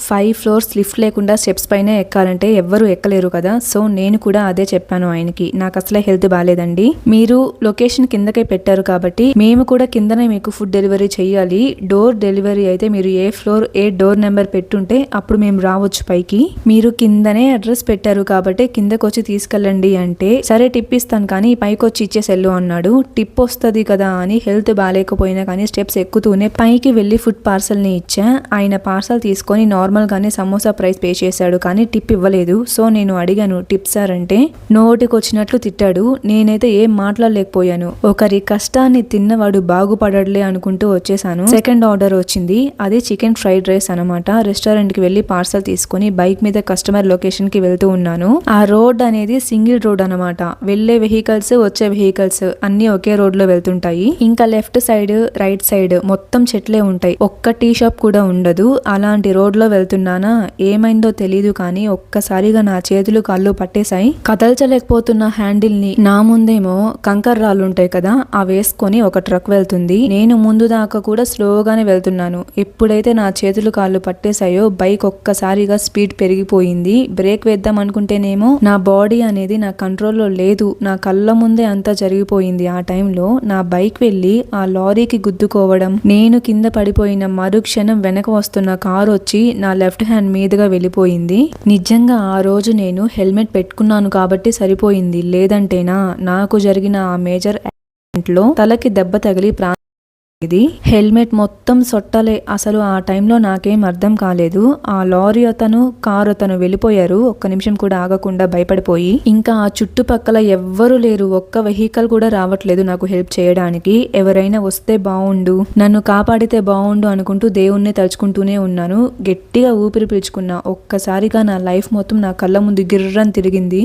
5 floors lift లేకుండా steps పైన ఎక్కాలంటే ఎవ్వరు ఎక్కలేరు కదా. సో నేను కూడా అదే చెప్పాను ఆయనకి. నాకు అసలే హెల్త్ బాగాలేదండి, మీరు లొకేషన్ కిందకే పెట్టారు కాబట్టి మేము కూడా కిందనే మీకు ఫుడ్ డెలివరీ చేయాలి. డోర్ డెలివరీ అయితే మీరు ఏ ఫ్లోర్ ఏ డోర్ నెంబర్ పెట్టుంటే అప్పుడు మేము రావచ్చు పైకి. మీరు కిందనే అడ్రస్ పెట్టారు కాబట్టి కిందకు వచ్చి తీసుకెళ్ళండి అంటే, సరే టిప్ ఇస్తాను కానీ పైకి వచ్చి ఇచ్చేసెల్లు అన్నాడు. టిప్ వస్తుంది కదా అని హెల్త్ బాగాలేకపోయినా కానీ స్టెప్స్ ఎక్కుతూనే పైకి వెళ్ళి ఫుడ్ పార్సల్ ని ఇచ్చా. ఆయన పార్సల్ తీసుకొని నార్మల్ గానే సమోసా ప్రైస్ పే చేశాడు కానీ టిప్ ఇవ్వలేదు. సో నేను అడిగాను టిప్ సార్ అంటే నోటికి వచ్చినట్లు తిట్టాడు. నేనైతే ఏం మాట్లాడలేకపోయాను. ఒకరి కష్టాన్ని తిన్నవాడు బాగుపడలే అనుకుంటూ వచ్చేసాను. సెకండ్ ఆర్డర్ వచ్చింది, అది చికెన్ ఫ్రైడ్ రైస్ అనమాట. రెస్టారెంట్ కి వెళ్లి పార్సల్ తీసుకొని బైక్ మీద కస్టమర్ లొకేషన్ కి వెళ్తూ ఉన్నాను. ఆ రోడ్ అనేది సింగిల్ రోడ్ అనమాట. వెళ్లే వెహికల్స్ వచ్చే వెహికల్స్ అన్ని ఒకే రోడ్ లో వెళ్తుంటాయి. ఇంకా లెఫ్ట్ సైడ్ రైట్ సైడ్ మొత్తం చెట్లే ఉంటాయి, ఒక్క టీ షాప్ కూడా ఉండదు. అలాంటి రోడ్ లో వెళ్తున్నానా, ఏమైందో తెలీదు కానీ ఒక్కసారిగా నా చేతులు కాళ్ళు పట్టేశాయి. కదల్చలేకపోతున్న హ్యాండిల్ ని నా ముందేమో కంకర్ రాళ్ళు ఉంటాయి కదా, ఆ వేసుకొని ఒక ట్రక్ వెళ్తుంది. నేను ముందు దాకా కూడా స్లోగానే వెళ్తున్నాను. ఎప్పుడైతే నా చేతులు కాళ్ళు పట్టేశాయో బైక్ ఒక్కసారిగా స్పీడ్ పెరిగిపోయింది. బ్రేక్ వేద్దాం అనుకుంటేనేమో నా బాడీ అనేది నా కంట్రోల్లో లేదు. నా కళ్ళ ముందే అంతా జరిగిపోయింది. ఆ టైంలో నా బైక్ వెళ్లి ఆ లారీకి గుద్దుకోవడం, నేను కింద పడిపోయిన మరుక్షణం వెనక వస్తున్న కారు వచ్చి నా లెఫ్ట్ హ్యాండ్ మీదుగా వెళ్ళిపోయింది. నిజంగా ఆ రోజు నేను హెల్మెట్ పెట్టుకున్నాను కాబట్టి సరిపోయింది. లేదంటేనా నాకు జరిగిన ఆ మేజర్ యాక్సిడెంట్ లో తలకి దెబ్బ తగిలి ఇది హెల్మెట్ మొత్తం సొట్టలే. అసలు ఆ టైంలో నాకేం అర్థం కాలేదు. ఆ లారీ అతను కారు అతను వెళ్ళిపోయారు, ఒక్క నిమిషం కూడా ఆగకుండా భయపడిపోయి. ఇంకా ఆ చుట్టుపక్కల ఎవ్వరూ లేరు, ఒక్క వెహికల్ కూడా రావట్లేదు నాకు హెల్ప్ చేయడానికి. ఎవరైనా వస్తే బాగుండు, నన్ను కాపాడితే బాగుండు అనుకుంటూ దేవుణ్ణి తలుచుకుంటూనే ఉన్నాను. గట్టిగా ఊపిరి పీల్చుకున్నా. ఒక్కసారిగా నా లైఫ్ మొత్తం నా కళ్ళ ముందు గిర్రని తిరిగింది.